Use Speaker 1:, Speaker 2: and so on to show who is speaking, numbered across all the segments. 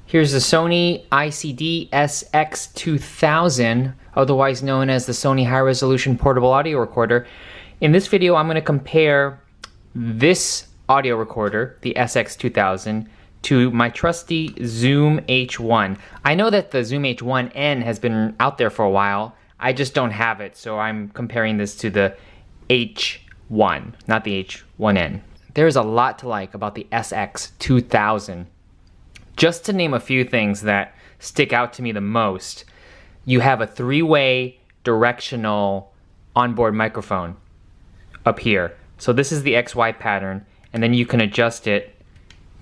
Speaker 1: Here's the Sony ICD-SX2000, otherwise known as the Sony High Resolution Portable Audio Recorder. In this video, I'm going to compare this audio recorder, the SX2000, to my trusty Zoom H1. I know that the Zoom H1N has been out there for a while. I just don't have it, so I'm comparing this to the H1, not the H1N. There's a lot to like about the SX2000. Just to name a few things that stick out to me the most, you have a three-way directional onboard microphone up here. So this is the XY pattern, and then you can adjust it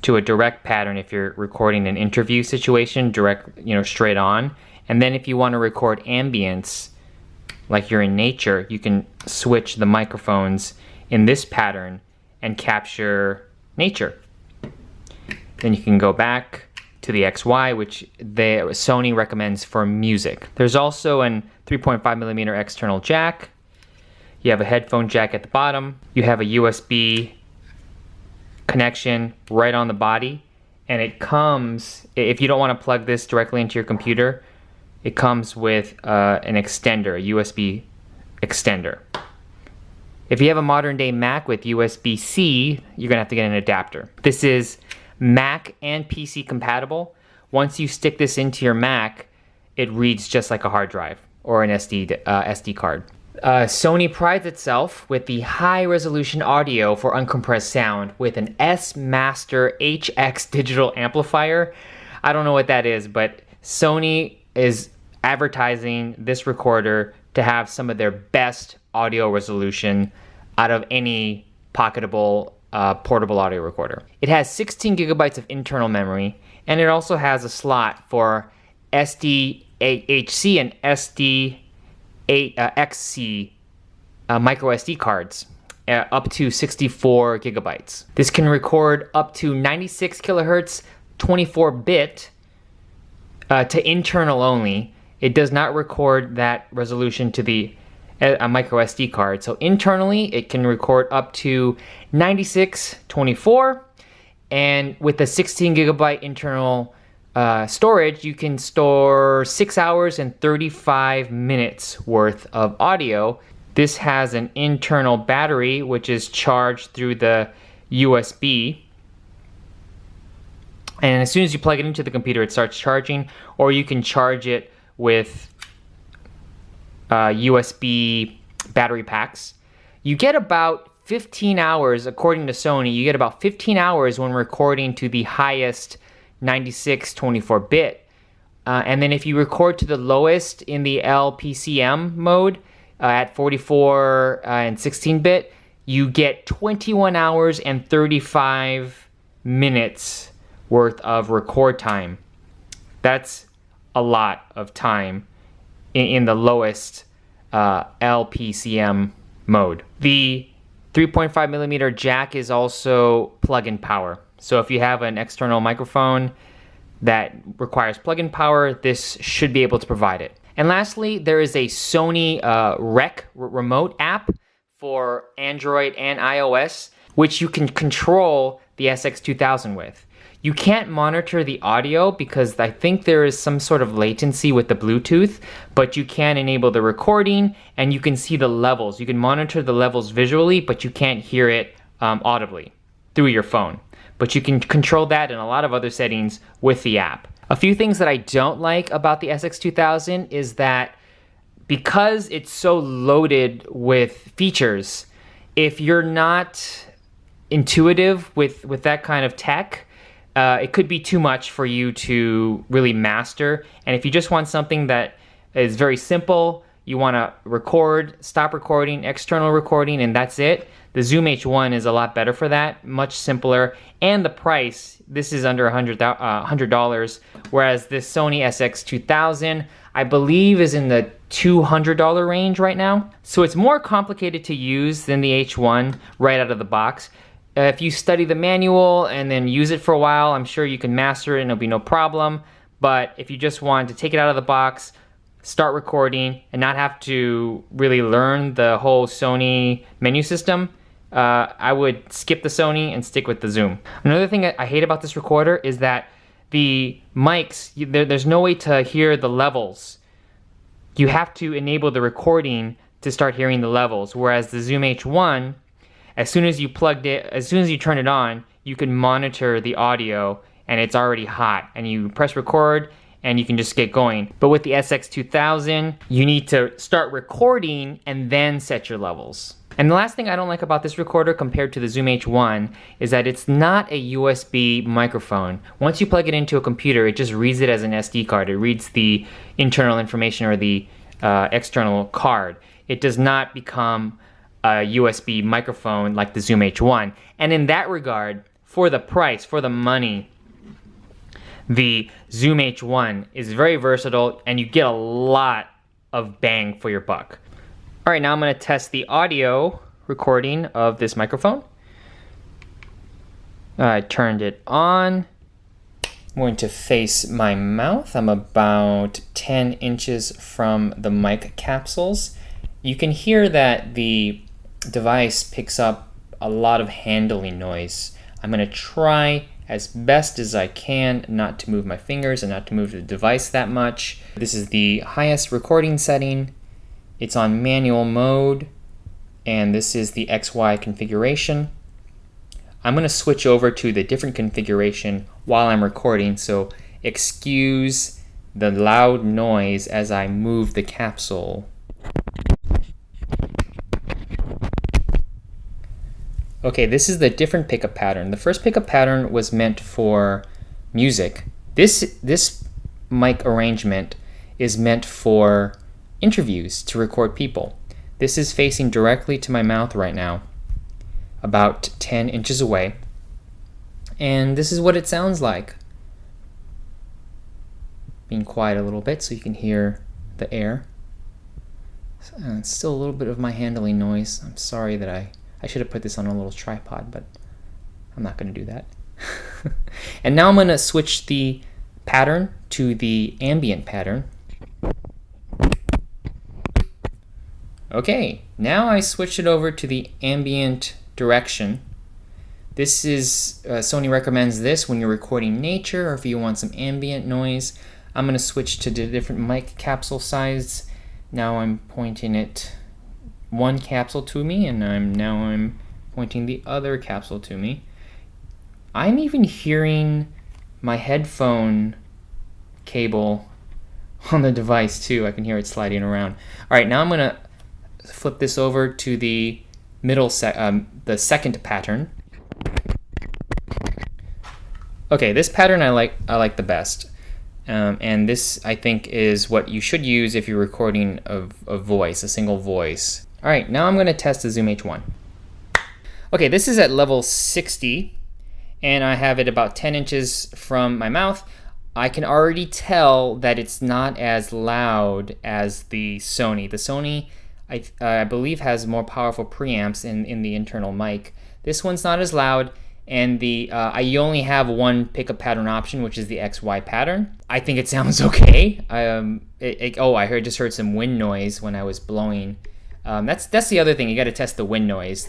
Speaker 1: to a direct pattern if you're recording an interview situation, direct, straight on. And then if you want to record ambience, like you're in nature, you can switch the microphones in this pattern and capture nature. Then you can go back to the XY, which Sony recommends for music. There's also a 3.5mm external jack. You have a headphone jack at the bottom. You have a USB connection right on the body. And it comes, if you don't want to plug this directly into your computer, it comes with an extender, a USB extender. If you have a modern day Mac with USB-C, you're gonna have to get an adapter. This is Mac and PC compatible. Once you stick this into your Mac, it reads just like a hard drive or an SD card. Sony prides itself with the high resolution audio for uncompressed sound with an S-Master HX digital amplifier. I don't know what that is, but Sony is advertising this recorder to have some of their best audio resolution out of any pocketable portable audio recorder. It has 16 gigabytes of internal memory, and it also has a slot for SDXC and SDXC microSD cards up to 64 gigabytes. This can record up to 96 kilohertz 24-bit to internal only. It does not record that resolution to the a microSD card. So internally, it can record up to 9624, and with the 16 gigabyte internal storage, you can store 6 hours and 35 minutes worth of audio. This has an internal battery, which is charged through the USB. And as soon as you plug it into the computer, it starts charging, or you can charge it with USB battery packs. You get about 15 hours, according to Sony, you get about 15 hours when recording to the highest 96 24-bit. And then if you record to the lowest in the LPCM mode at 44 and 16-bit, you get 21 hours and 35 minutes worth of record time. That's a lot of time in the lowest LPCM mode. The 3.5mm jack is also plug-in power. So if you have an external microphone that requires plug-in power, this should be able to provide it. And lastly, there is a Sony Rec remote app for Android and iOS, which you can control the SX2000 with. You can't monitor the audio because I think there is some sort of latency with the Bluetooth, but you can enable the recording and you can see the levels. You can monitor the levels visually, but you can't hear it audibly through your phone. But you can control that and a lot of other settings with the app. A few things that I don't like about the SX2000 is that because it's so loaded with features, if you're not intuitive with that kind of tech, it could be too much for you to really master. And if you just want something that is very simple, you want to record, stop recording, external recording, and that's it, the Zoom H1 is a lot better for that, much simpler. And the price, this is under $100, whereas this Sony SX2000, I believe, is in the $200 range right now. So it's more complicated to use than the H1 right out of the box. If you study the manual and then use it for a while, I'm sure you can master it and it'll be no problem. But if you just want to take it out of the box, start recording, and not have to really learn the whole Sony menu system, I would skip the Sony and stick with the Zoom. Another thing I hate about this recorder is that the mics, there's no way to hear the levels. You have to enable the recording to start hearing the levels, whereas the Zoom H1, as soon as you turn it on, you can monitor the audio and it's already hot, and you press record and you can just get going. But with the SX2000, you need to start recording and then set your levels. And the last thing I don't like about this recorder compared to the Zoom H1 is that it's not a USB microphone. Once you plug it into a computer, it just reads it as an SD card. It reads the internal information or the external card. It does not become a USB microphone like the Zoom H1. And in that regard, for the price, for the money, the Zoom H1 is very versatile and you get a lot of bang for your buck. All right, now I'm going to test the audio recording of this microphone. I turned it on. I'm going to face my mouth. I'm about 10 inches from the mic capsules. You can hear that the device picks up a lot of handling noise. I'm going to try as best as I can not to move my fingers and not to move the device that much. This is the highest recording setting. It's on manual mode, and this is the XY configuration. I'm going to switch over to the different configuration while I'm recording, so excuse the loud noise as I move the capsule. Okay, this is the different pickup pattern. The first pickup pattern was meant for music. This mic arrangement is meant for interviews, to record people. This is facing directly to my mouth right now, about 10 inches away. And this is what it sounds like. Being quiet a little bit so you can hear the air. It's still a little bit of my handling noise. I'm sorry that I should have put this on a little tripod, but I'm not going to do that. And now I'm going to switch the pattern to the ambient pattern. Okay, now I switched it over to the ambient direction. This is, Sony recommends this when you're recording nature or if you want some ambient noise. I'm going to switch to the different mic capsule size. Now I'm pointing it one capsule to me, and I'm pointing the other capsule to me. I'm even hearing my headphone cable on the device too. I can hear it sliding around. All right, now I'm going to flip this over to the the second pattern. Okay, this pattern I like the best, and this I think is what you should use if you're recording a voice, a single voice. All right, now I'm going to test the Zoom H1. Okay, this is at level 60, and I have it about 10 inches from my mouth. I can already tell that it's not as loud as the Sony. The Sony, I believe, has more powerful preamps in the internal mic. This one's not as loud, and I only have one pickup pattern option, which is the XY pattern. I think it sounds okay. I just heard some wind noise when I was blowing. That's the other thing. You got to test the wind noise.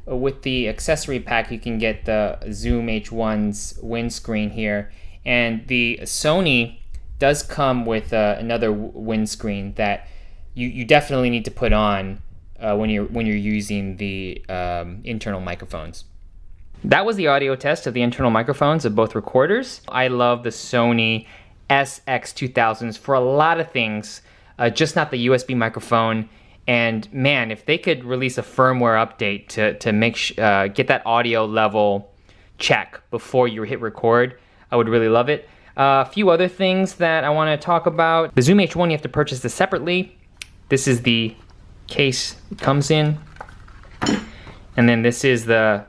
Speaker 1: With the accessory pack, you can get the Zoom H1's windscreen here, and the Sony does come with another windscreen that you definitely need to put on when you're using the internal microphones. That was the audio test of the internal microphones of both recorders. I love the Sony SX2000s for a lot of things, just not the USB microphone. And man, if they could release a firmware update to get that audio level check before you hit record, I would really love it. A few other things that I want to talk about. The Zoom H1, you have to purchase this separately. This is the case it comes in. And then this is the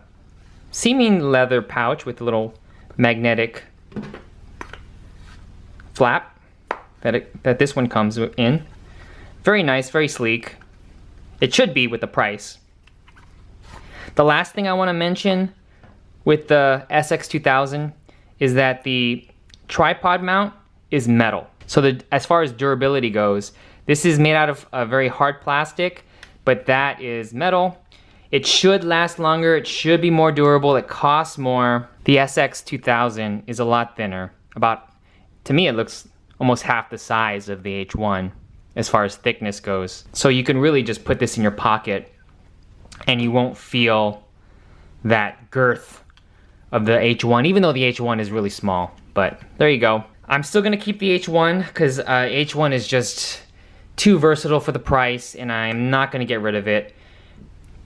Speaker 1: seeming leather pouch with a little magnetic flap that this one comes in. Very nice, very sleek. It should be with the price. The last thing I want to mention with the SX2000 is that the tripod mount is metal. So as far as durability goes, this is made out of a very hard plastic, but that is metal. It should last longer, it should be more durable, it costs more. The SX2000 is a lot thinner. to me it looks almost half the size of the H1 as far as thickness goes. So you can really just put this in your pocket and you won't feel that girth of the H1, even though the H1 is really small. But there you go. I'm still gonna keep the H1 because H1 is just too versatile for the price, and I'm not gonna get rid of it.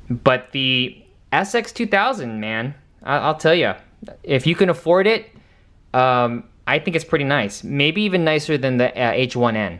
Speaker 1: But the SX2000, man, I'll tell you, if you can afford it, I think it's pretty nice. Maybe even nicer than the H1N.